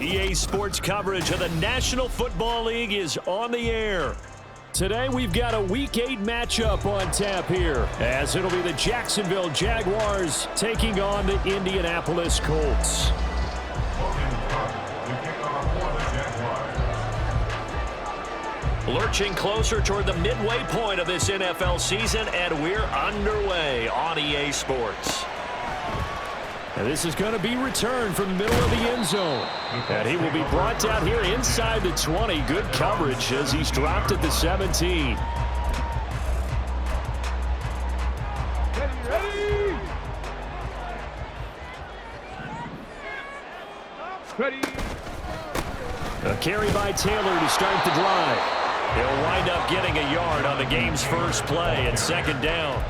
EA Sports coverage of the National Football League is on the air. Today we've got a Week 8 matchup on tap here, as it'll be the Jacksonville Jaguars taking on the Indianapolis Colts. Lurching closer toward the midway point of this NFL season, and we're underway on EA Sports. And this is going to be returned from the middle of the end zone. And he will be brought down here inside the 20. Good coverage as he's dropped at the 17. Ready. A carry by Taylor to start the drive. He'll wind up getting a yard on the game's first play at second down.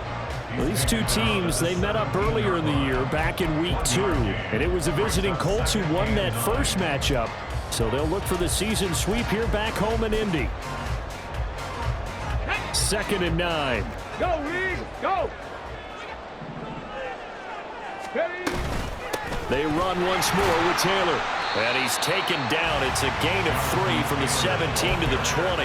Well, these two teams, they met up earlier in the year, back in Week 2. And it was the visiting Colts who won that first matchup. So they'll look for the season sweep here back home in Indy. 2nd and 9. Go, Reed, go. Ready. They run once more with Taylor. And he's taken down. It's a gain of 3 from the 17 to the 20.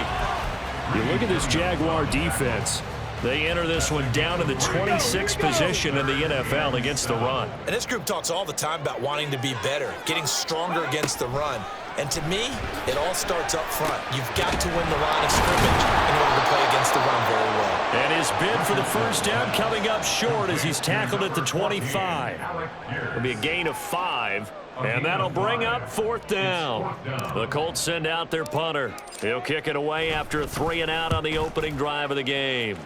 You look at this Jaguar defense. They enter this one down to the 26th position in the NFL against the run. And this group talks all the time about wanting to be better, getting stronger against the run. And to me, it all starts up front. You've got to win the line of scrimmage in order to play against the run very well. And his bid for the first down coming up short as he's tackled at the 25. It'll be a gain of 5. And that'll bring up 4th down. The Colts send out their punter. He'll kick it away after a 3-and-out on the opening drive of the game.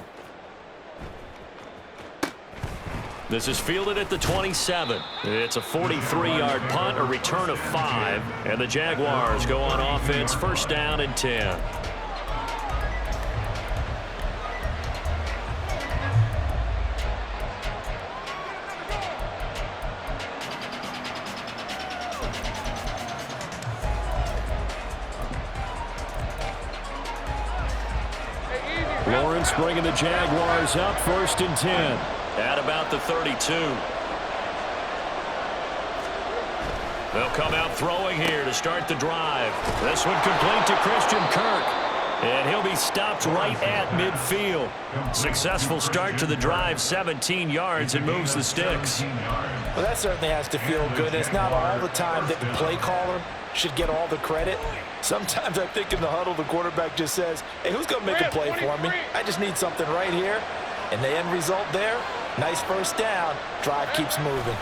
This is fielded at the 27. It's a 43-yard punt, a return of 5. And the Jaguars go on offense, first down and 10. Lawrence bringing the Jaguars up, 1st and 10. At about the 32. They'll come out throwing here to start the drive. This one complete to Christian Kirk. And he'll be stopped right at midfield. Successful start to the drive, 17 yards, and moves the sticks. Well, that certainly has to feel good. It's not all the time that the play caller should get all the credit. Sometimes I think in the huddle, the quarterback just says, hey, who's going to make a play for me? I just need something right here. And the end result there, nice first down. Drive keeps moving.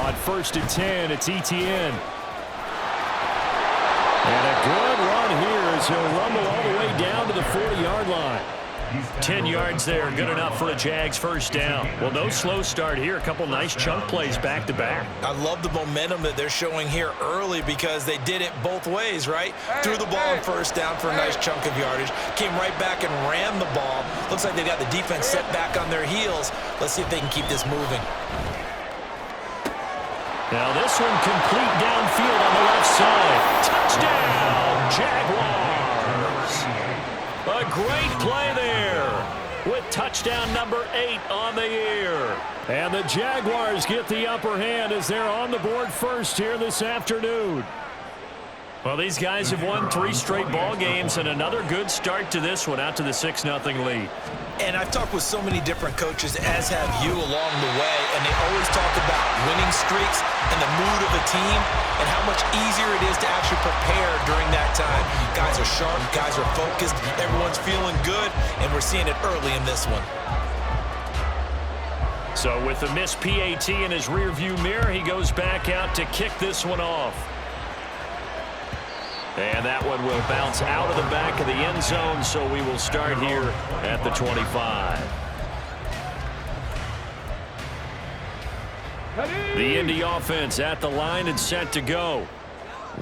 On 1st and 10, it's Etienne. And a good run here as he'll rumble all the way down to the 40-yard line. 10 yards there, good enough for a Jags first down. Well, no slow start here. A couple nice chunk plays back-to-back. I love the momentum that they're showing here early because they did it both ways, right? Threw the ball on first down for a nice chunk of yardage. Came right back and ran the ball. Looks like they got the defense set back on their heels. Let's see if they can keep this moving. Now this one complete downfield on the left side. Touchdown, Jaguars. A great play there with touchdown number 8 on the year. And the Jaguars get the upper hand as they're on the board first here this afternoon. Well, these guys have won 3 straight ball games and another good start to this one out to the 6-0 lead. And I've talked with so many different coaches, as have you along the way, and they always talk about winning streaks and the mood of a team and how much easier it is to actually prepare during that time. Guys are sharp, guys are focused, everyone's feeling good, and we're seeing it early in this one. So with the missed PAT in his rearview mirror, he goes back out to kick this one off. And that one will bounce out of the back of the end zone, so we will start here at the 25. The Indy offense at the line and set to go.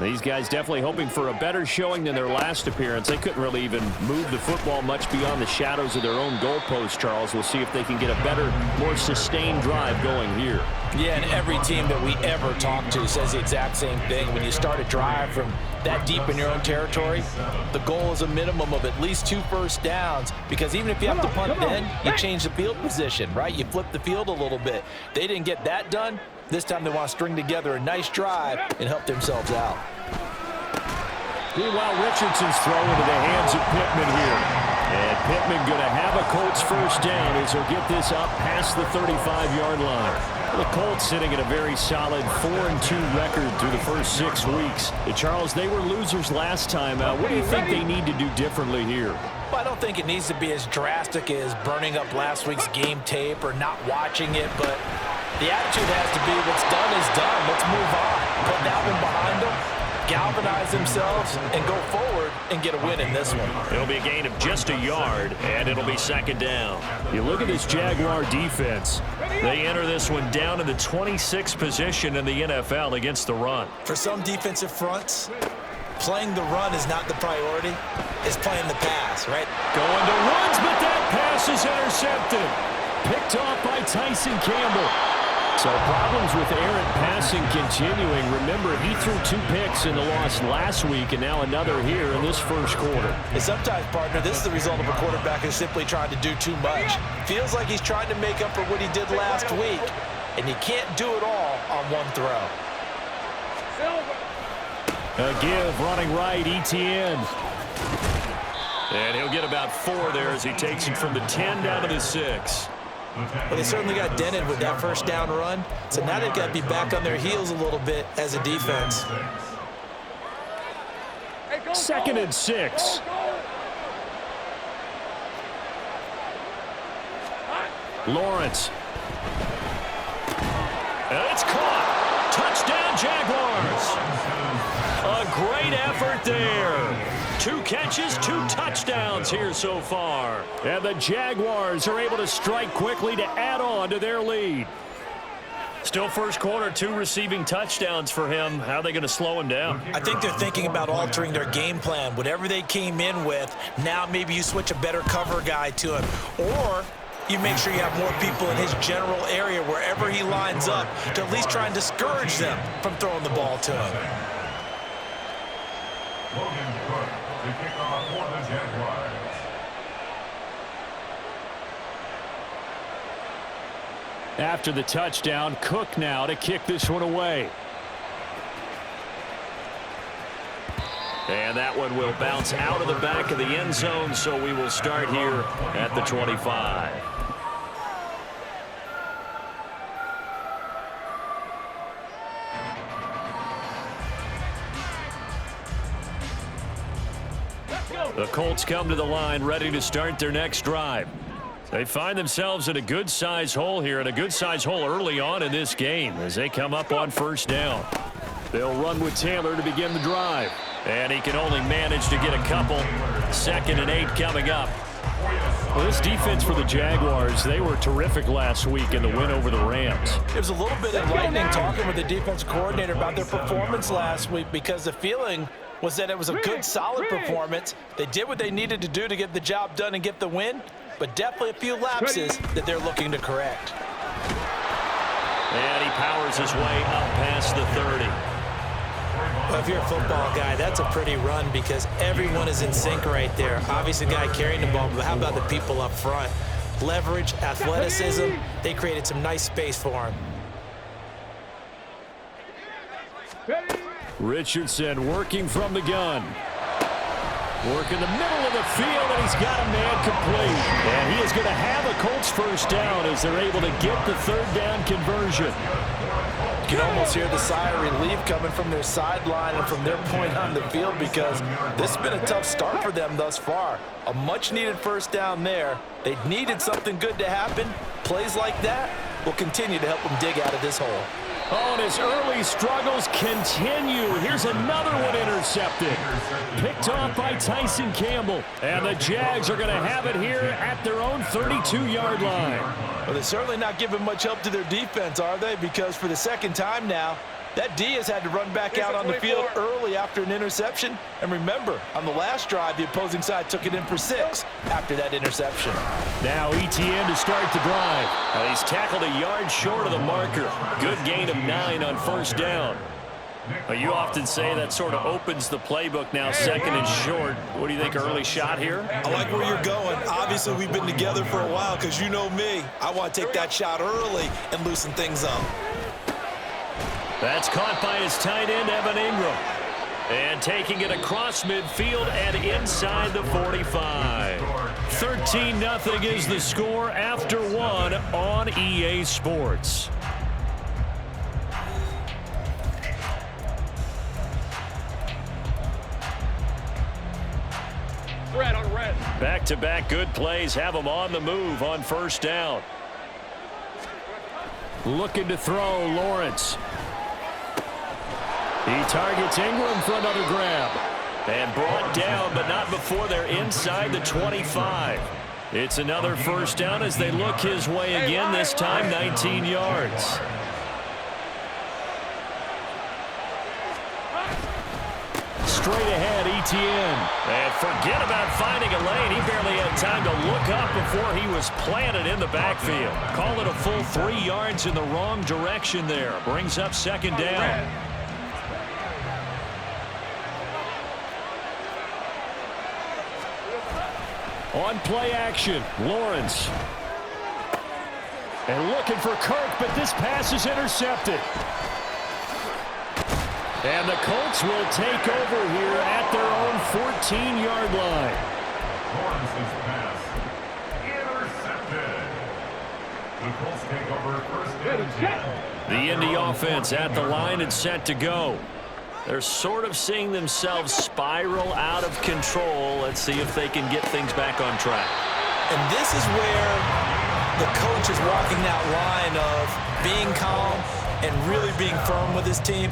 These guys definitely hoping for a better showing than their last appearance. They couldn't really even move the football much beyond the shadows of their own goalpost, Charles. We'll see if they can get a better, more sustained drive going here. Yeah, and every team that we ever talk to says the exact same thing. When you start a drive from that deep in your own territory, the goal is a minimum of at least 2 first downs, because even if you have to punt then, you change the field position, right? You flip the field a little bit. They didn't get that done. This time they want to string together a nice drive and help themselves out. Meanwhile, Richardson's throw into the hands of Pittman here. And Pittman going to have a Colts first down as he'll get this up past the 35-yard line. The Colts sitting at a very solid 4-2 record through the first 6 weeks. Charles, they were losers last time. What do you think they need to do differently here? Well, I don't think it needs to be as drastic as burning up last week's game tape or not watching it, but the attitude has to be what's done is done. Let's move on. Put that one behind them, galvanize themselves, and go forward and get a win in this one. It'll be a gain of just a yard, and it'll be second down. You look at this Jaguar defense. They enter this one down in the 26th position in the NFL against the run. For some defensive fronts, playing the run is not the priority. It's playing the pass, right? Going to Woods, but that pass is intercepted. Picked off by Tyson Campbell. So problems with errant passing continuing. Remember, he threw 2 picks in the loss last week, and now another here in this first quarter. And sometimes, partner, this is the result of a quarterback who's simply trying to do too much. Feels like he's trying to make up for what he did last week, and he can't do it all on one throw. A give running right, Etienne. And he'll get about 4 there as he takes it from the 10 down to the 6. Well, they certainly got dented with that first down run, so now they've got to be back on their heels a little bit as a defense. 2nd and 6. Lawrence. And it's caught. Touchdown, Jaguars. A great effort there. 2 catches, 2 touchdowns here so far. And the Jaguars are able to strike quickly to add on to their lead. Still first quarter, 2 receiving touchdowns for him. How are they going to slow him down? I think they're thinking about altering their game plan. Whatever they came in with, now maybe you switch a better cover guy to him. Or you make sure you have more people in his general area wherever he lines up to at least try and discourage them from throwing the ball to him. The kickoff for the Jaguars. After the touchdown, Cook now to kick this one away. And that one will bounce out of the back of the end zone, so we will start here at the 25. The Colts come to the line ready to start their next drive. They find themselves in a good-sized hole here, and a good-sized hole early on in this game as they come up on first down. They'll run with Taylor to begin the drive. And he can only manage to get a couple. 2nd and 8 coming up. Well, this defense for the Jaguars, they were terrific last week in the win over the Rams. It was a little bit enlightening talking with the defense coordinator about their performance last week because the feeling was that it was a good, solid performance. They did what they needed to do to get the job done and get the win, but definitely a few lapses that they're looking to correct. And he powers his way up past the 30. Well, if you're a football guy, that's a pretty run because everyone is in sync right there. Obviously, the guy carrying the ball, but how about the people up front? Leverage, athleticism, they created some nice space for him. Richardson working from the gun. Working the middle of the field, and he's got a man complete. And he is going to have a Colts first down as they're able to get the 3rd down conversion. You can almost hear the sigh of relief coming from their sideline and from their point on the field because this has been a tough start for them thus far. A much-needed first down there. They needed something good to happen. Plays like that will continue to help them dig out of this hole. Oh, and his early struggles continue. Here's another one intercepted. Picked off by Tyson Campbell. And the Jags are going to have it here at their own 32-yard line. Well, they're certainly not giving much help to their defense, are they? Because for the 2nd time now, that D has had to run back out on the field early after an interception. And remember, on the last drive, the opposing side took it in for 6 after that interception. Now Etienne to start the drive. He's tackled a yard short of the marker. Good gain of 9 on first down. You often say that sort of opens the playbook now, 2nd and short. What do you think, early shot here? I like where you're going. Obviously, we've been together for a while because you know me. I want to take that shot early and loosen things up. That's caught by his tight end, Evan Ingram. And taking it across midfield and inside the 45. 13-0 is the score after one on EA Sports. Red on red. Back-to-back good plays have them on the move on first down. Looking to throw, Lawrence. He targets Ingram for another grab. And brought down, but not before they're inside the 25. It's another first down as they look his way again, this time 19 yards. Straight ahead, Etienne. And forget about finding a lane. He barely had time to look up before he was planted in the backfield. Call it a full 3 yards in the wrong direction there. Brings up second down. On play action, Lawrence. And looking for Kirk, but this pass is intercepted. And the Colts will take over here at their own 14-yard line. Lawrence's pass intercepted. The Colts take over first and 10. The Indy offense at the line and set to go. They're sort of seeing themselves spiral out of control. Let's see if they can get things back on track. And this is where the coach is walking that line of being calm and really being firm with his team.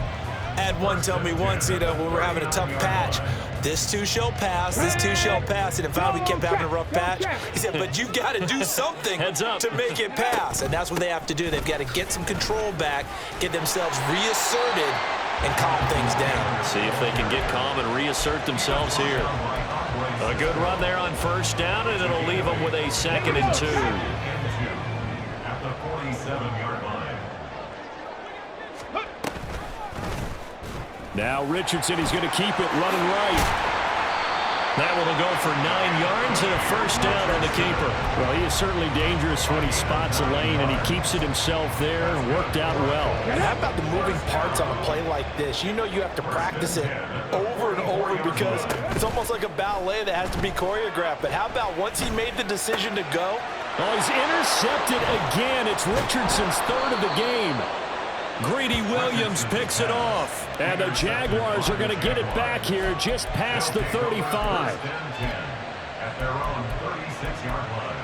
I had one tell me once, when we were having a tough patch, this too shall pass, this too shall pass. And in fact, we kept having a rough patch. He said, but you've got to do something to make it pass. And that's what they have to do. They've got to get some control back, get themselves reasserted, and calm things down. See if they can get calm and reassert themselves here. A good run there on first down, and it'll leave them with a 2nd and 2. At the 47-yard line. Now Richardson, he's going to keep it running right. That one will go for 9 yards and a first down on the keeper. Well, he is certainly dangerous when he spots a lane, and he keeps it himself there. Worked out well. And how about the moving parts on a play like this? You know you have to practice it over and over because it's almost like a ballet that has to be choreographed. But how about once he made the decision to go? Oh, he's intercepted again. It's Richardson's 3rd of the game. Greedy Williams picks it off. And the Jaguars are going to get it back here just past the 35. At their own 36-yard line.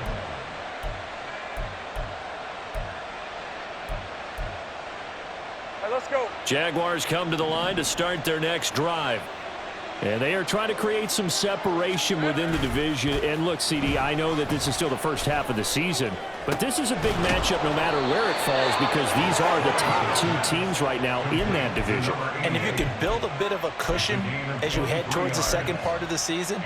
Hey, let's go. Jaguars come to the line to start their next drive. And they are trying to create some separation within the division. And look, CD, I know that this is still the first half of the season, but this is a big matchup no matter where it falls because these are the top 2 teams right now in that division. And if you can build a bit of a cushion as you head towards the second part of the season,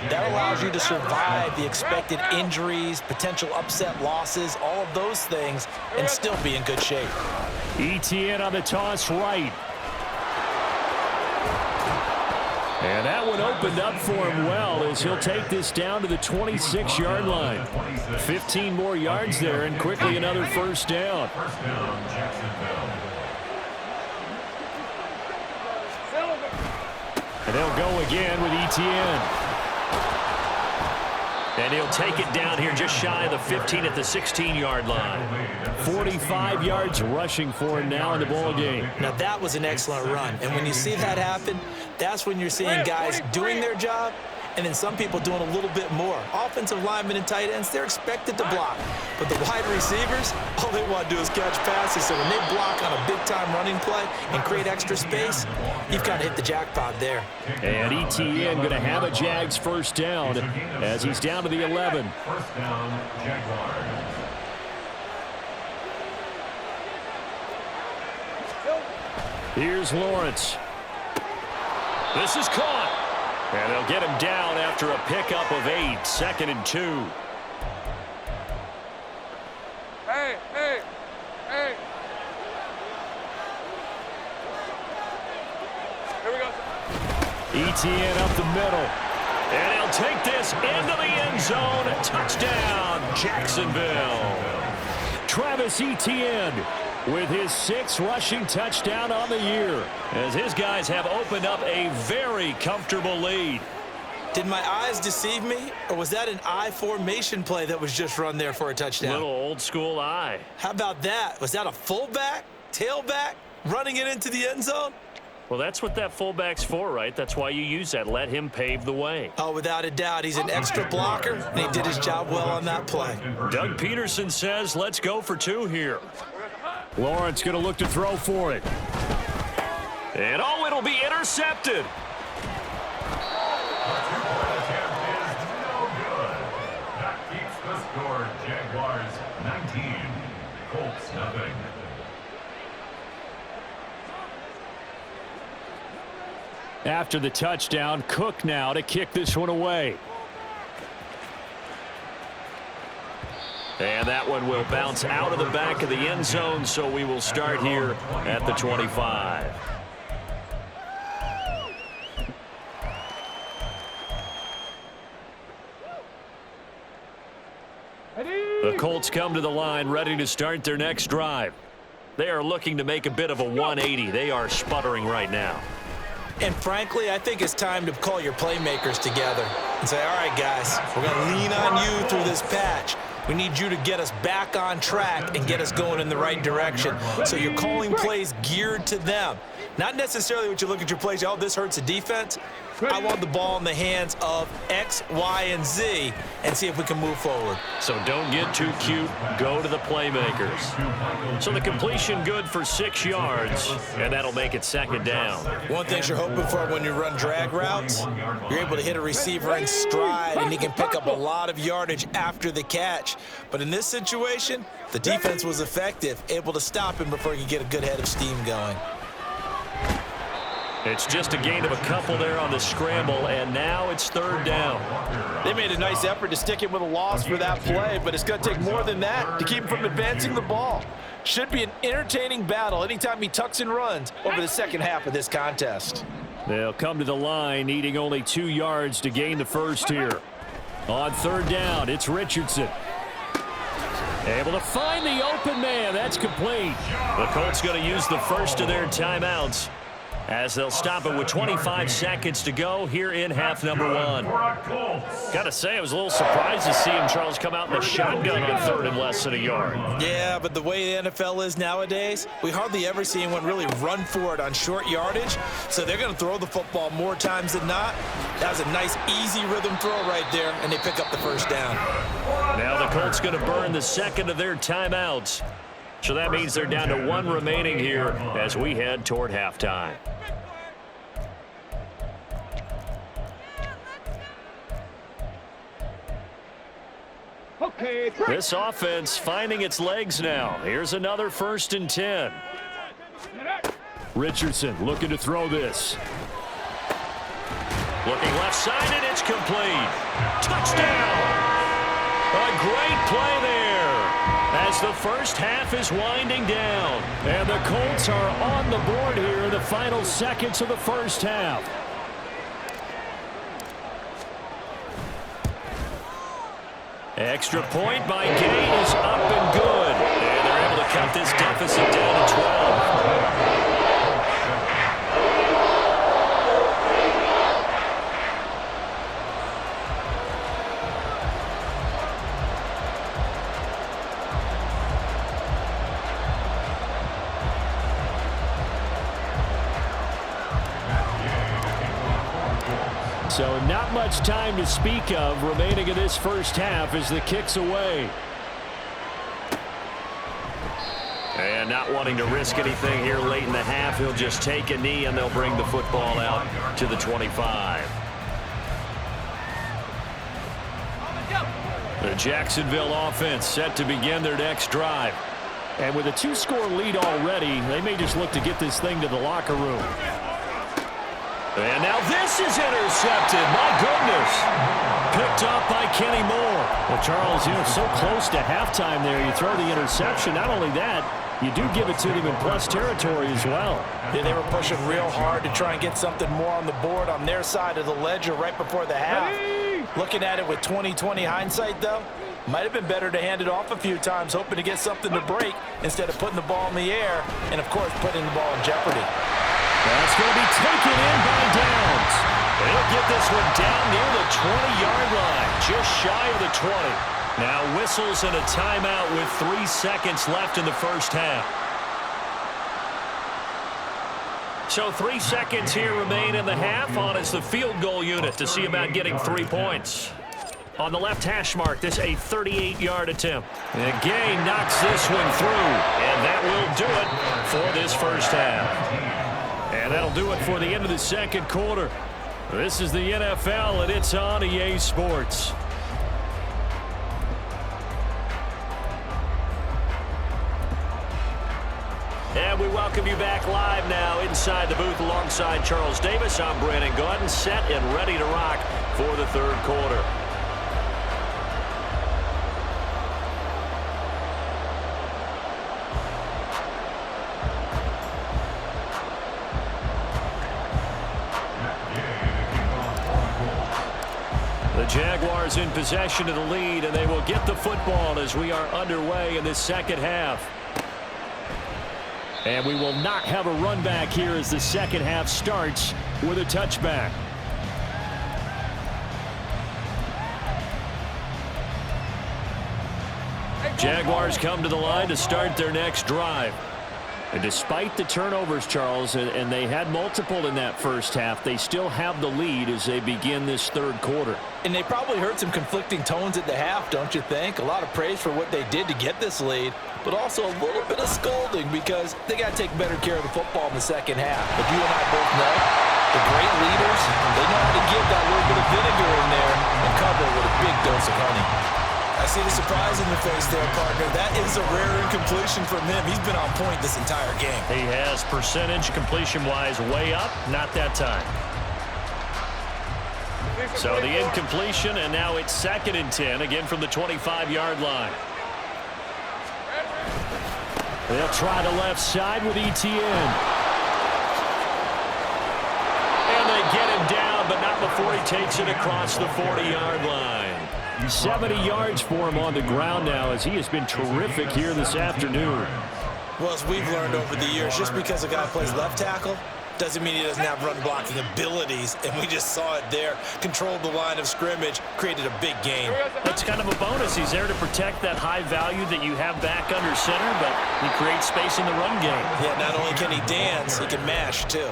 that allows you to survive the expected injuries, potential upset losses, all of those things, and still be in good shape. Etienne on the toss right. And that one opened up for him well as he'll take this down to the 26-yard line. 15 more yards there and quickly another first down. First down, Jacksonville. And they'll go again with Etienne. And he'll take it down here just shy of the 15 at the 16-yard line. 45 yards rushing for him now in the ball game. Now, that was an excellent run. And when you see that happen, that's when you're seeing guys doing their job and then some people doing a little bit more. Offensive linemen and tight ends, they're expected to block. But the wide receivers, all they want to do is catch passes. So when they block on a big-time running play and create extra space, you've kind of hit the jackpot there. And Etienne going to have a Jags first down as he's down to the 11. First down, Jaguars. Here's Lawrence. This is caught. And they'll get him down after a pickup of 8, 2nd and 2. Hey, hey, hey. Here we go. Etienne up the middle. And he'll take this into the end zone. Touchdown, Jacksonville. Travis Etienne with his 6th rushing touchdown on the year, as his guys have opened up a very comfortable lead. Did my eyes deceive me, or was that an I formation play that was just run there for a touchdown? Little old school eye. How about that? Was that a fullback, tailback, running it into the end zone? Well, that's what that fullback's for, right? That's why you use that. Let him pave the way. Oh, without a doubt. He's an extra blocker, and he did his job well on that play. Doug Peterson says, let's go for 2 here. Lawrence going to look to throw for it. And, oh, it'll be intercepted. That keeps the score. Jaguars 19, Colts nothing. After the touchdown, Cook now to kick this one away. And that one will bounce out of the back of the end zone, so we will start here at the 25. The Colts come to the line ready to start their next drive. They are looking to make a bit of a 180. They are sputtering right now. And frankly, I think it's time to call your playmakers together and say, all right, guys, we're going to lean on you through this patch. We need you to get us back on track and get us going in the right direction. So you're calling plays geared to them. Not necessarily what you look at your plays, oh, this hurts the defense. I want the ball in the hands of X, Y, and Z and see if we can move forward. So don't get too cute. Go to the playmakers. So the completion good for 6 yards, and that'll make it 2nd down. One thing you're hoping for when you run drag routes, you're able to hit a receiver in stride, and he can pick up a lot of yardage after the catch. But in this situation, the defense was effective, able to stop him before he could get a good head of steam going. It's just a gain of a couple there on the scramble, and now it's 3rd down. They made a nice effort to stick him with a loss for that play, but it's going to take more than that to keep him from advancing the ball. Should be an entertaining battle anytime he tucks and runs over the second half of this contest. They'll come to the line, needing only 2 yards to gain the first here. On 3rd down, it's Richardson. Able to find the open man. That's complete. The Colts going to use the first of their timeouts, as they'll stop it with 25 seconds to go here in half number 1. Got to say, I was a little surprised to see him, Charles, come out in the shotgun on 3rd and less than a yard. Yeah, but the way the NFL is nowadays, we hardly ever see anyone really run for it on short yardage. So they're going to throw the football more times than not. That was a nice, easy rhythm throw right there, and they pick up the first down. Now the Colts going to burn the second of their timeouts. So that means they're down to 1 remaining here as we head toward halftime. This offense finding its legs now. Here's another 1st and 10. Richardson looking to throw this. Looking left side, and it's complete. Touchdown! A great play there as the first half is winding down. And the Colts are on the board here in the final seconds of the first half. Extra point by Gay is up and good. And they're able to cut this deficit down to 12. So not much time to speak of remaining in this first half as the kick's away. And not wanting to risk anything here late in the half, he'll just take a knee and they'll bring the football out to the 25. The Jacksonville offense set to begin their next drive. And with a 2-score lead already, they may just look to get this thing to the locker room. And now this is intercepted. My goodness. Picked up by Kenny Moore. Well, Charles, so close to halftime there. You throw the interception. Not only that, you do give it to them in plus territory as well. Yeah, they were pushing real hard to try and get something more on the board on their side of the ledger right before the half. Looking at it with 20/20 hindsight, though, Might have been better to hand it off a few times, hoping to get something to break instead of putting the ball in the air and, of course, putting the ball in jeopardy. That's going to be taken in by Downs. He'll get this one down near the 20-yard line, just shy of the 20. Now whistles and a timeout with 3 seconds left in the first half. So 3 seconds here remain in the half. On is the field goal unit to see about getting 3 points. On the left hash mark, this a 38-yard attempt. And Gay knocks this one through, and that will do it for this first half. And that'll do it for the end of the second quarter. This is the NFL, and it's on EA Sports. And we welcome you back live now inside the booth alongside Charles Davis. I'm Brandon Gaudin, set and ready to rock for the third quarter. The Jaguars in possession of the lead, and they will get the football as we are underway in this second half. And we will not have a run back here as the second half starts with a touchback. Jaguars come to the line to start their next drive. And despite the turnovers, Charles, and they had multiple in that first half, they still have the lead as they begin this third quarter. And they probably heard some conflicting tones at the half, don't you think? A lot of praise for what they did to get this lead, but also a little bit of scolding because they got to take better care of the football in the second half. But you and I both know the great leaders, they know how to give that little bit of vinegar in there and cover it with a big dose of honey. I see the surprise in your face there, partner. That is a rare incompletion from him. He's been on point this entire game. He has percentage completion-wise way up, not that time. So the incompletion, and now it's 2nd and 10, again from the 25-yard line. They'll try the left side with Etienne. And they get him down, but not before he takes it across the 40-yard line. 70 yards for him on the ground now as he has been terrific here this afternoon. Well, as we've learned over the years, just because a guy plays left tackle doesn't mean he doesn't have run blocking abilities, and we just saw it there. Controlled the line of scrimmage, created a big game. That's kind of a bonus. He's there to protect that high value that you have back under center, but he creates space in the run game. Yeah, not only can he dance, he can mash too.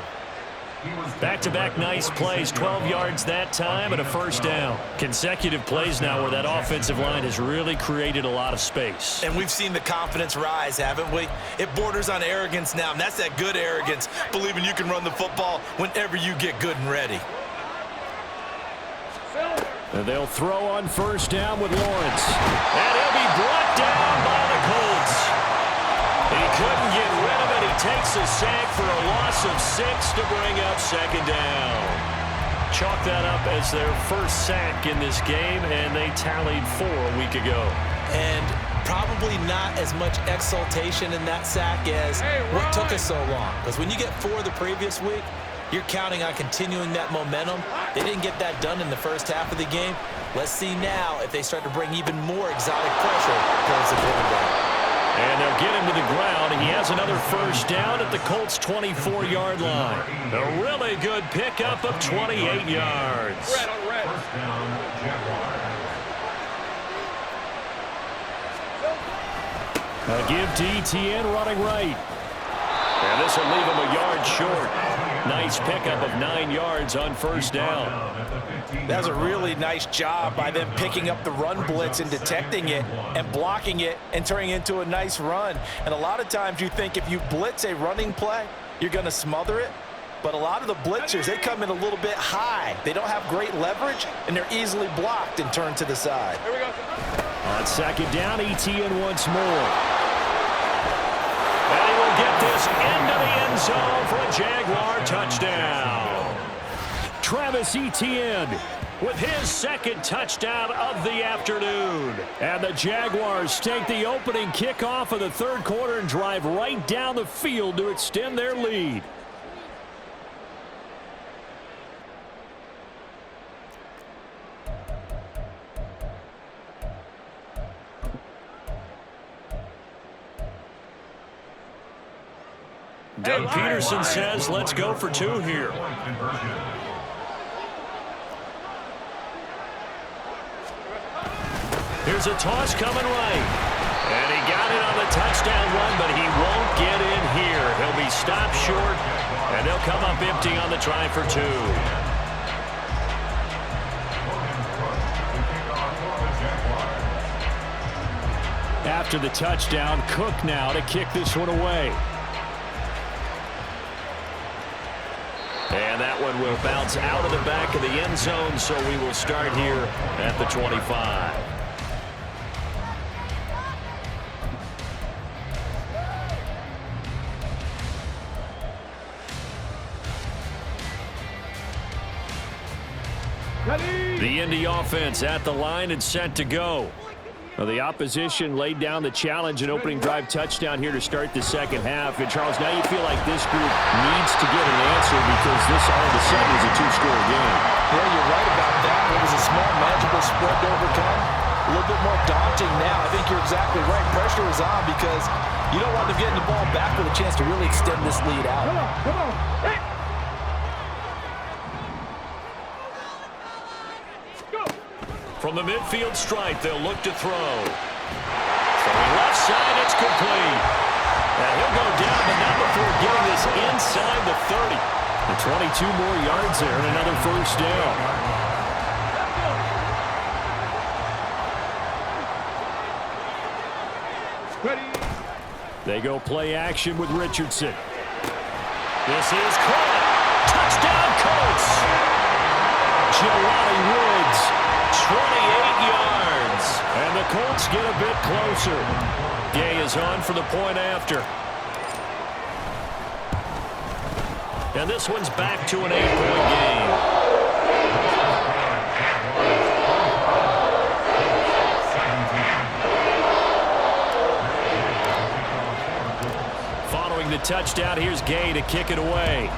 Back-to-back nice plays, 12 yards that time and a first down. Consecutive plays now where that offensive line has really created a lot of space. And we've seen the confidence rise, haven't we? It borders on arrogance now, and that's that good arrogance, believing you can run the football whenever you get good and ready. And they'll throw on first down with Lawrence. And he'll be brought down by the Colts. He couldn't get rid of it. He takes a sack for a loss of 6 to bring up 2nd down. Chalk that up as their first sack in this game, and they tallied 4 a week ago. And probably not as much exultation in that sack as what took us so long. Because when you get 4 the previous week, you're counting on continuing that momentum. They didn't get that done in the first half of the game. Let's see now if they start to bring even more exotic pressure towards the quarterback. And they'll get him to the ground. He has another first down at the Colts' 24-yard line. A really good pickup of 28 yards. Red on red. First down, Jaguars. A give to Etienne running right. And this will leave him a yard short. Nice pickup of 9 yards on first down. That was a really nice job by them picking up the run blitz and detecting it and blocking it and turning it into a nice run. And a lot of times you think if you blitz a running play, you're going to smother it. But a lot of the blitzers, they come in a little bit high. They don't have great leverage, and they're easily blocked and turned to the side. Here we go. On 2nd down, Etienne once more. And he will get this into the end zone for a Jaguar touchdown. Travis Etienne with his 2nd touchdown of the afternoon. And the Jaguars take the opening kickoff of the third quarter and drive right down the field to extend their lead. Doug Peterson says let's go for 2 here. Here's a toss coming right. And he got it on the touchdown run, but he won't get in here. He'll be stopped short, and they'll come up empty on the try for 2. After the touchdown, Cook now to kick this one away. And that one will bounce out of the back of the end zone, so we will start here at the 25. The Indy offense at the line and set to go. Well, the opposition laid down the challenge, an opening drive touchdown here to start the second half. And, Charles, now you feel like this group needs to get an answer because this all of a sudden is a 2-score game. Yeah, you're right about that. It was a small, manageable spread to overcome. A little bit more daunting now. I think you're exactly right. Pressure is on because you don't want them getting the ball back with a chance to really extend this lead out. Come on. Hey. From the midfield stripe, they'll look to throw. Throwing left side, it's complete. And he'll go down, but not before getting this inside the 30. The 22 more yards there and another first down. They go play action with Richardson. This is caught. Touchdown, Colts. Jelani Woods, 28 yards. And the Colts get a bit closer. Gay is on for the point after. And this one's back to an 8-point game. Following the touchdown, here's Gay to kick it away.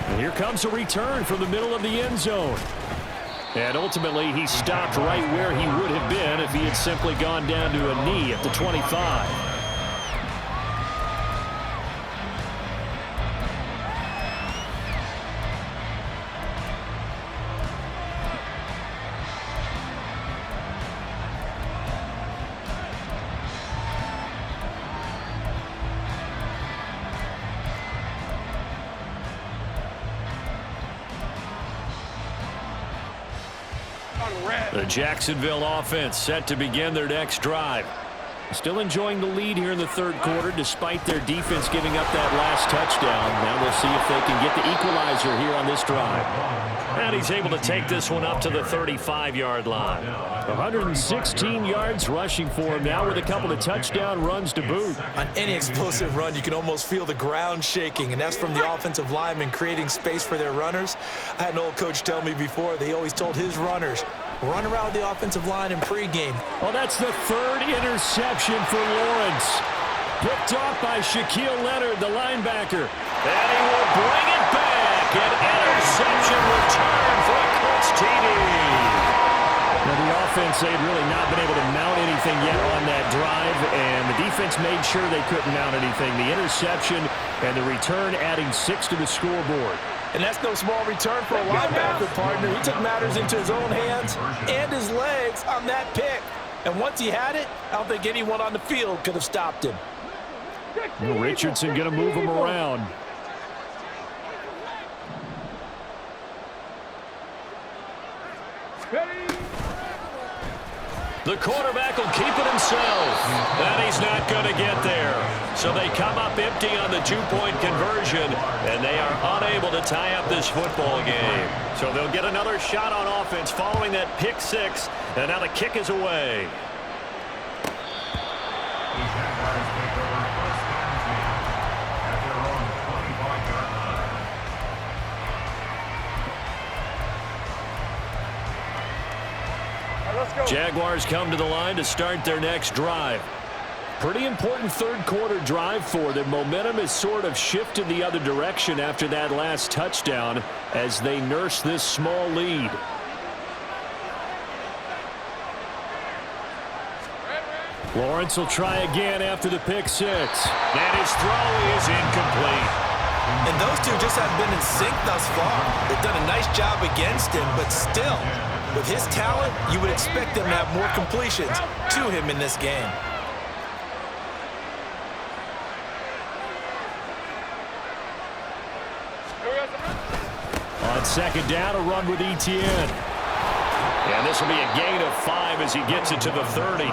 And here comes a return from the middle of the end zone. And ultimately, he stopped right where he would have been if he had simply gone down to a knee at the 25. The Jacksonville offense set to begin their next drive. Still enjoying the lead here in the third quarter despite their defense giving up that last touchdown. Now we'll see if they can get the equalizer here on this drive. And he's able to take this one up to the 35-yard line. 116 yards rushing for him now with a couple of touchdown runs to boot. On any explosive run, you can almost feel the ground shaking, and that's from the offensive linemen creating space for their runners. I had an old coach tell me before, they always told his runners, run around the offensive line in pregame. Well, that's the third interception for Lawrence. Picked off by Shaquille Leonard, the linebacker. And he will bring it back. An interception return for a Colts TD. Now, the offense, they had really not been able to mount anything yet on that drive, and the defense made sure they couldn't mount anything. The interception and the return adding 6 to the scoreboard. And that's no small return for a linebacker, partner. He took matters into his own hands and his legs on that pick. And once he had it, I don't think anyone on the field could have stopped him. Well, Richardson going to move him around. The quarterback will keep it himself. And he's not going to get there. So they come up empty on the 2-point conversion, and they are unable to tie up this football game. So they'll get another shot on offense following that pick 6, and now the kick is away. The Jaguars take over first and 10 at their own 25-yard line. Let's go. Jaguars come to the line to start their next drive. Pretty important third quarter drive for them. Momentum has sort of shifted the other direction after that last touchdown as they nurse this small lead. Lawrence will try again after the pick six. And his throw is incomplete. And those two just haven't been in sync thus far. They've done a nice job against him, but still, with his talent, you would expect them to have more completions to him in this game. On second down, a run with Etienne. And this will be a gain of 5 as he gets it to the 30.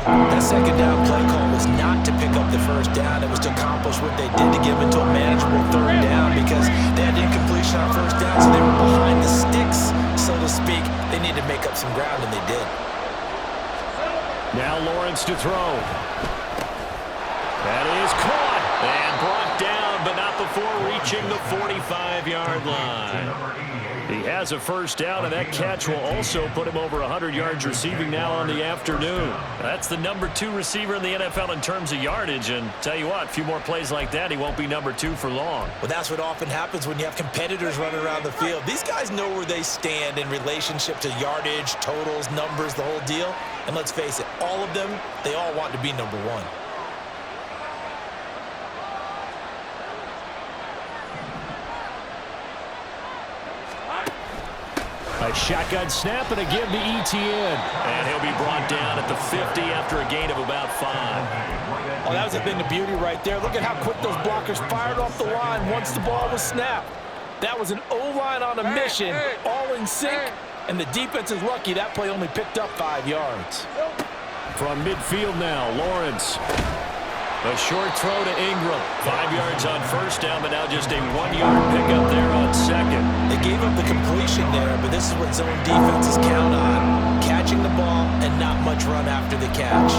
That second down play call was not to pick up the first down. It was to accomplish what they did to get him into a manageable third down because they had incompletion on first down, so they were behind the sticks, so to speak. They needed to make up some ground, and they did. Now Lawrence to throw. That is caught and brought down, but not before reaching the 45-yard line. He has a first down, and that catch will also put him over 100 yards receiving now on the afternoon. That's the number 2 receiver in the NFL in terms of yardage, and tell you what, a few more plays like that, he won't be number 2 for long. Well, that's what often happens when you have competitors running around the field. These guys know where they stand in relationship to yardage, totals, numbers, the whole deal. And let's face it, all of them, they all want to be number 1. A shotgun snap and a give to Etienne. And he'll be brought down at the 50 after a gain of about 5. Oh, that was a thing of beauty right there. Look at how quick those blockers fired off the line once the ball was snapped. That was an O-line on a mission, all in sync, and the defense is lucky that play only picked up 5 yards. From midfield now, Lawrence. A short throw to Ingram. 5 yards on first down, but now just a 1-yard pickup there on second. They gave up the completion there, but this is what zone defenses count on. Catching the ball and not much run after the catch.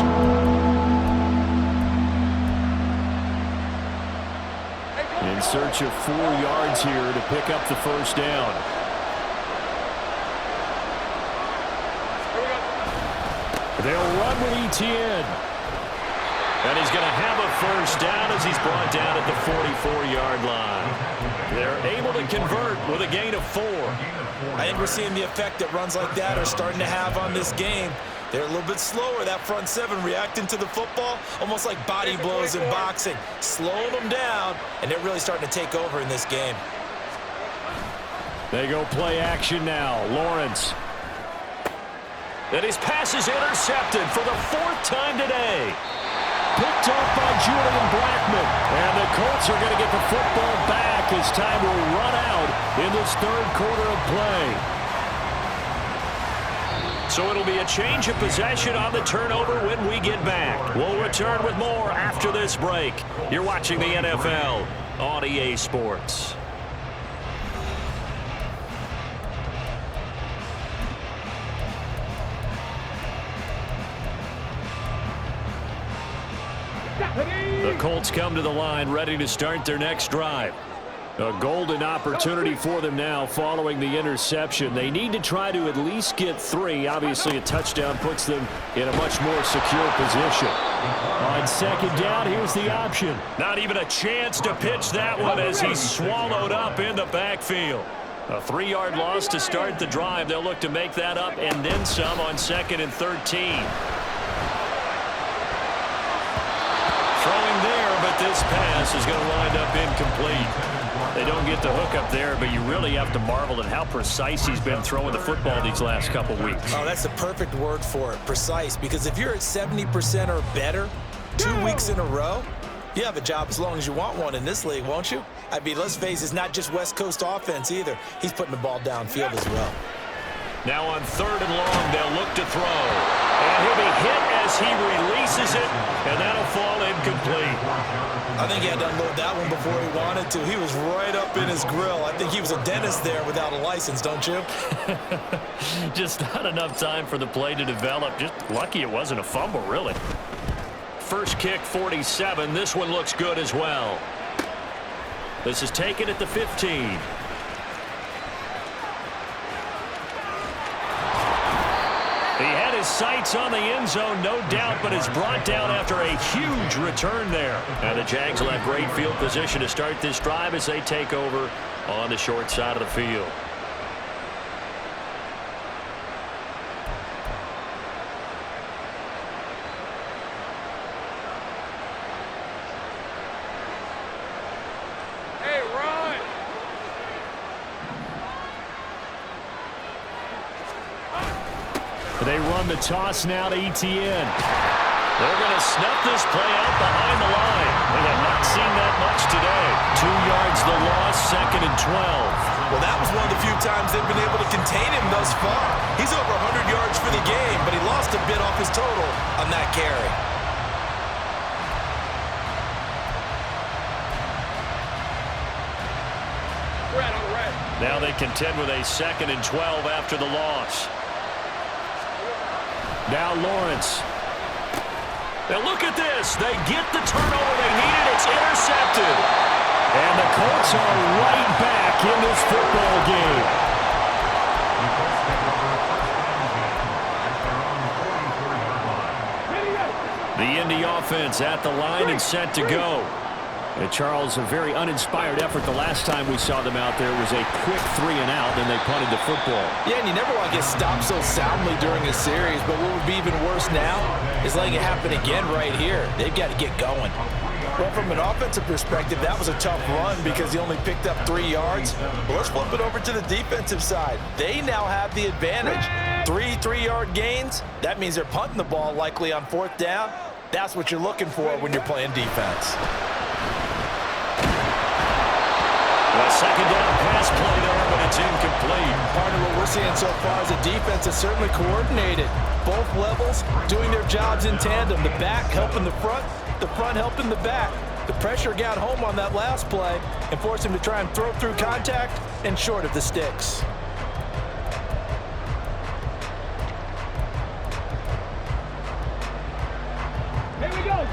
In search of 4 yards here to pick up the first down. They'll run with Etienne. And he's going to have a first down as he's brought down at the 44-yard line. They're able to convert with a gain of 4. I think we're seeing the effect that runs like that are starting to have on this game. They're a little bit slower, that front 7, reacting to the football, almost like body blows in boxing, slowing them down, and they're really starting to take over in this game. They go play action now. Lawrence. And his pass is intercepted for the 4th time today. Picked off by Julian Blackmon. And the Colts are going to get the football back as time will run out in this 3rd quarter of play. So it'll be a change of possession on the turnover when we get back. We'll return with more after this break. You're watching the NFL on EA Sports. The Colts come to the line ready to start their next drive. A golden opportunity for them now following the interception. They need to try to at least get 3. Obviously, a touchdown puts them in a much more secure position. On second down, here's the option. Not even a chance to pitch that one as he's swallowed up in the backfield. A 3-yard loss to start the drive. They'll look to make that up and then some on 2nd and 13. Throwing there, but this pass is going to wind up incomplete. They don't get the hook up there, but you really have to marvel at how precise he's been throwing the football these last couple weeks. Oh, that's the perfect word for it, precise, because if you're at 70% or better 2 weeks in a row, you have a job as long as you want one in this league, won't you? I mean, let's face it, it's not just West Coast offense either. He's putting the ball downfield as well. Now on 3rd and long, they'll look to throw. And he'll be hit as he releases it, and that'll fall incomplete. I think he had to unload that one before he wanted to. He was right up in his grill. I think he was a dentist there without a license, don't you? Just not enough time for the play to develop. Just lucky it wasn't a fumble, really. First kick, 47. This one looks good as well. This is taken at the 15. He had his sights on the end zone, no doubt, but is brought down after a huge return there. And the Jags will have great field position to start this drive as they take over on the short side of the field. They run the toss now to Etienne. They're going to snuff this play out behind the line. We have not seen that much today. 2 yards the loss, 2nd and 12. Well, that was one of the few times they've been able to contain him thus far. He's over 100 yards for the game, but he lost a bit off his total on that carry. Red on red. Now they contend with a 2nd and 12 after the loss. Now Lawrence. Now look at this. They get the turnover they needed. It's intercepted. And the Colts are right back in this football game. The Indy offense at the line and set to go. And Charles, a very uninspired effort the last time we saw them out there. Was a quick 3 and out, and they punted the football. Yeah, and you never want to get stopped so soundly during a series, but what would be even worse now is letting it happen again right here. They've got to get going. Well, from an offensive perspective, that was a tough run because he only picked up 3 yards. But let's flip it over to the defensive side. They now have the advantage. 3 3-yard gains. That means they're punting the ball likely on 4th down. That's what you're looking for when you're playing defense. A 2nd down pass play there, but it's incomplete. Part of what we're seeing so far is the defense is certainly coordinated. Both levels doing their jobs in tandem. The back helping the front helping the back. The pressure got home on that last play and forced him to try and throw through contact and short of the sticks.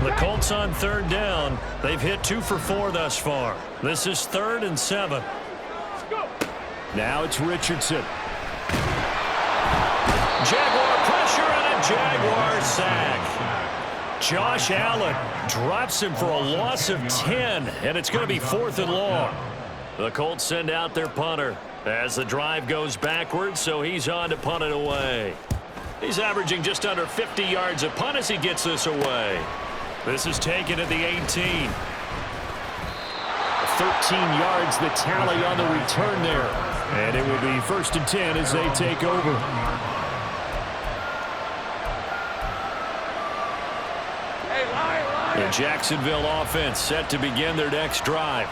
The Colts on 3rd down. They've hit 2 for 4 thus far. This is 3rd and 7. Now it's Richardson. Jaguar pressure and a Jaguar sack. Josh Allen drops him for a loss of 10, and it's going to be 4th and long. The Colts send out their punter as the drive goes backwards, so he's on to punt it away. He's averaging just under 50 yards a punt as he gets this away. This is taken at the 18. 13 yards the tally on the return there. And it will be 1st and 10 as they take over. The Jacksonville offense set to begin their next drive.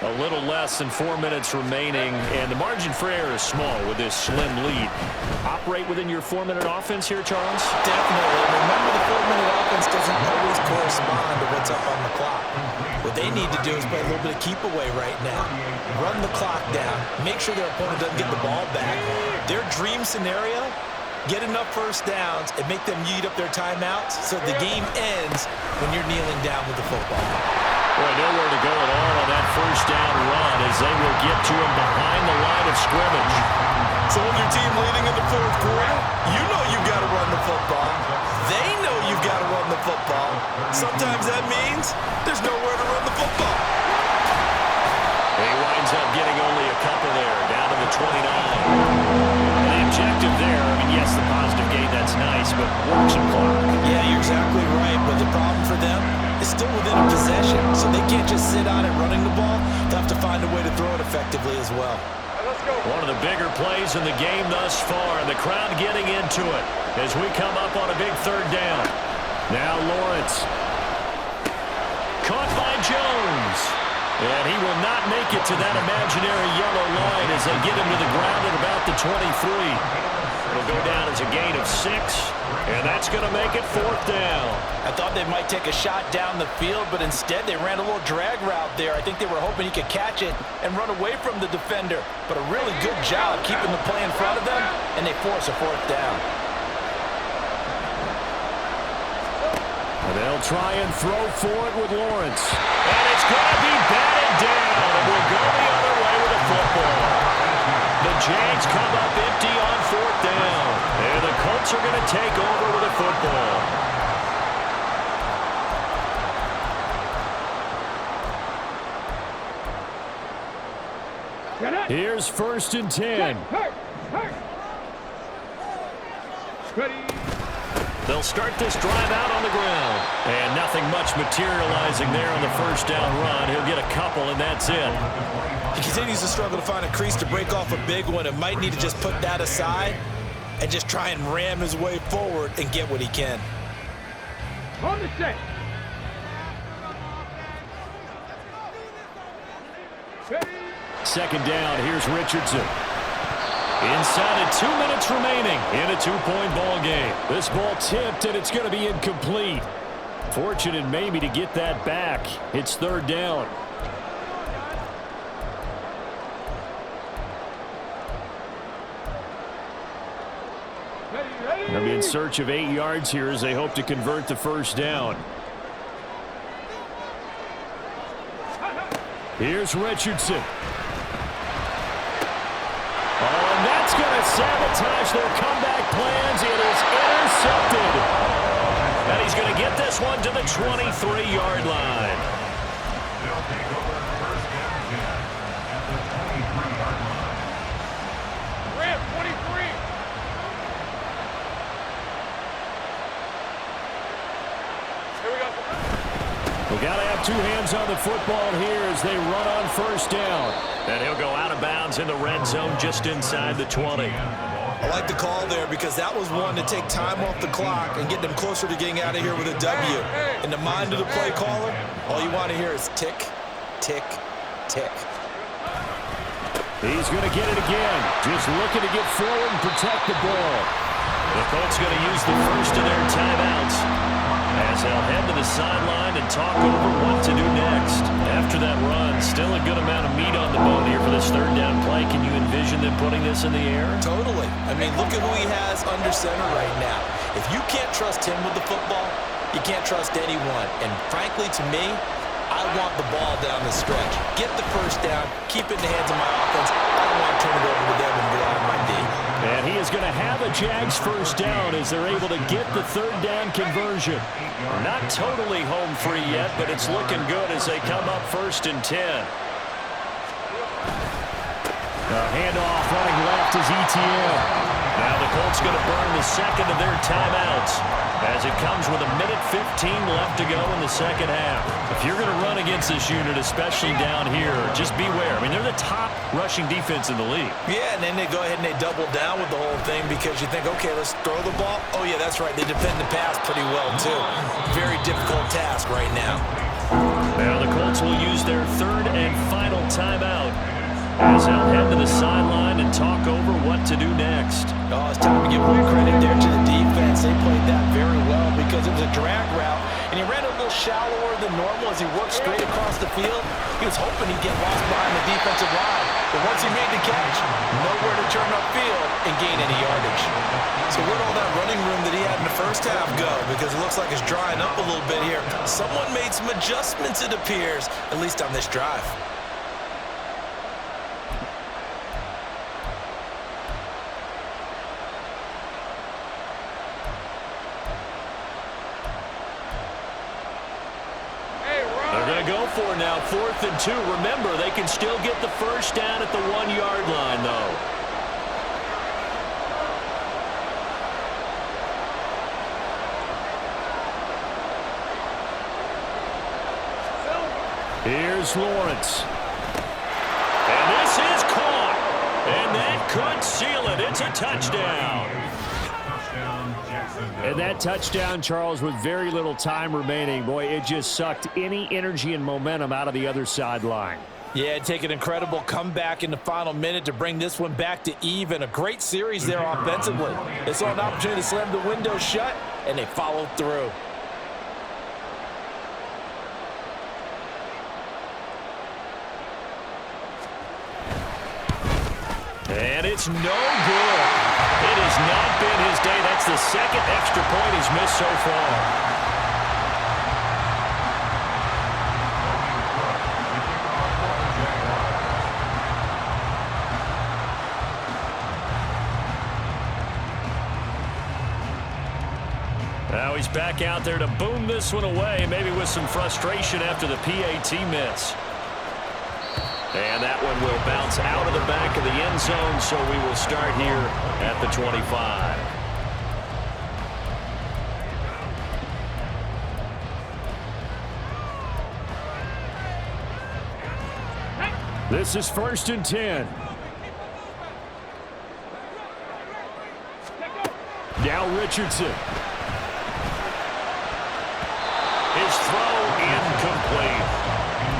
A little less than 4 minutes remaining, and the margin for error is small with this slim lead. Operate within your 4-minute offense here, Charles? Definitely. Remember, the 4-minute offense doesn't always correspond to what's up on the clock. What they need to do is play a little bit of keep away right now. Run the clock down. Make sure their opponent doesn't get the ball back. Their dream scenario, get enough 1st downs and make them yeet up their timeouts so the game ends when you're kneeling down with the football. Boy, nowhere to go at all on that 1st down run as they will get to him behind the line of scrimmage. So when your team leading in the 4th quarter, you know you've got to run the football. They know you've got to run the football. Sometimes that means there's nowhere to run the football. He winds up getting only a couple there, down to the 29. The objective there, I mean, yes, the positive gain, that's nice, but work some clock. Yeah, you're exactly right, but the problem for them is still within a possession, so they can't just sit on it running the ball. They'll have to find a way to throw it effectively as well. Let's go. One of the bigger plays in the game thus far, and the crowd getting into it as we come up on a big 3rd down. Now Lawrence. Caught by Jones. And he will not make it to that imaginary yellow line as they get him to the ground at about the 23. It'll go down as a gain of 6, and that's going to make it 4th down. I thought they might take a shot down the field, but instead they ran a little drag route there. I think they were hoping he could catch it and run away from the defender. But a really good job keeping the play in front of them, and they force a 4th down. And they'll try and throw for it with Lawrence. And it's going to be batted down, and we'll go the other way with the football. The Jags come up empty on 4th down. And the Colts are going to take over with the football. Here's 1st and 10. They'll start this drive out on the ground. And nothing much materializing there on the 1st down run. He'll get a couple, and that's it. He continues to struggle to find a crease to break off a big one and might need to just put that aside and just try and ram his way forward and get what he can. On the set. Second down, here's Richardson. Inside of 2 minutes remaining in a 2-point ball game. This ball tipped, and it's going to be incomplete. Fortunate maybe to get that back. It's third down. They'll be in search of 8 yards here as they hope to convert the first down. Here's Richardson. Oh, and that's going to sabotage their comeback plans. It is intercepted. And he's going to get this one to the 23-yard line. They'll take over first down again at the 23-yard line. Ram, 23. Here we go. We've got to have 2 hands on the football here as they run on first down. And he'll go out of bounds in the red zone just inside the 20. I like the call there because that was one to take time off the clock and get them closer to getting out of here with a W. In the mind of the play caller, all you want to hear is tick, tick, tick. He's going to get it again. Just looking to get forward and protect the ball. The Colts going to use the first of their timeouts as they'll head to the sideline and talk over what to do next. After that run, still a good amount of meat on the bone here for this third down play. Can you envision them putting this in the air? Totally. I mean, look at who he has under center right now. If you can't trust him with the football, you can't trust anyone. And frankly, to me, I want the ball down the stretch. Get the first down, keep it in the hands of my offense. I don't want to turn it over to them and rely on my D. And he is going to have a Jags first down as they're able to get the third down conversion. Not totally home free yet, but it's looking good as they come up 1st and 10. Handoff running left is ETN. Now the Colts going to burn the second of their timeouts as it comes with 1:15 left to go in the second half. If you're going to run against this unit, especially down here, just beware. I mean, they're the top rushing defense in the league. Yeah, and then they go ahead and they double down with the whole thing because you think, okay, let's throw the ball. Oh, yeah, that's right. They defend the pass pretty well, too. Very difficult task right now. Now the Colts will use their third and final timeout as they'll head to the sideline and talk over what to do next. Oh, it's time to give one credit there to the defense. They played that very well because it was a drag route, and he ran a little shallower than normal as he worked straight across the field. He was hoping he'd get lost behind the defensive line, but once he made the catch, nowhere to turn upfield and gain any yardage. So where'd all that running room that he had in the first half go? Because it looks like it's drying up a little bit here. Someone made some adjustments, it appears, at least on this drive. For now, 4th and 2. Remember, they can still get the first down at the 1-yard line, though. Here's Lawrence. And this is caught. And that could seal it. It's a touchdown. And that touchdown, Charles, with very little time remaining, boy, it just sucked any energy and momentum out of the other sideline. Yeah, take an incredible comeback in the final minute to bring this one back to even. A great series there offensively. They saw an opportunity to slam the window shut, and they followed through. And it's no good. It has not been his day. That's the second extra point he's missed so far. Now he's back out there to boom this one away, maybe with some frustration after the PAT miss. And that one will bounce out of the back of the end zone, so we will start here at the 25. This is 1st and 10. Now Richardson. His throw incomplete.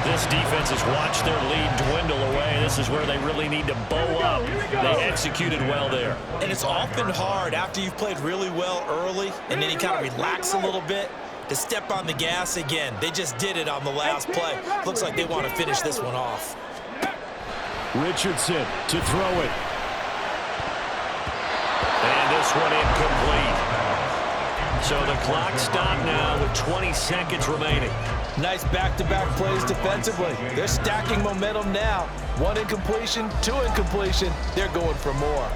This defense has watched their lead dwindle away. This is where they really need to bow up. They executed well there. And it's often hard after you've played really well early and then you kind of relax a little bit to step on the gas again. They just did it on the last play. Looks like they want to finish this one off. Richardson to throw it. And this one incomplete. So the clock stopped now with 20 seconds remaining. Nice back-to-back plays defensively. They're stacking momentum now. 1 incompletion, 2 incompletion. They're going for more.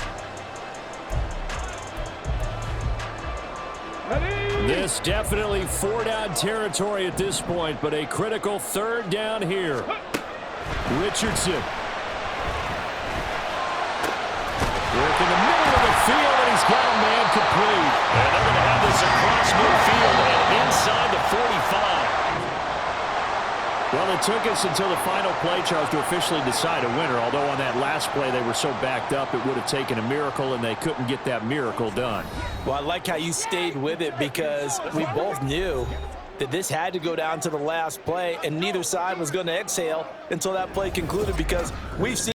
This definitely 4-down territory at this point, but a critical 3rd down here. Richardson. Work in the middle of the field, and he's got a man complete. And they're going to have this across midfield and inside the 45. Well, it took us until the final play, Charles, to officially decide a winner, although on that last play they were so backed up it would have taken a miracle, and they couldn't get that miracle done. Well, I like how you stayed with it because we both knew that this had to go down to the last play, and neither side was going to exhale until that play concluded because we've seen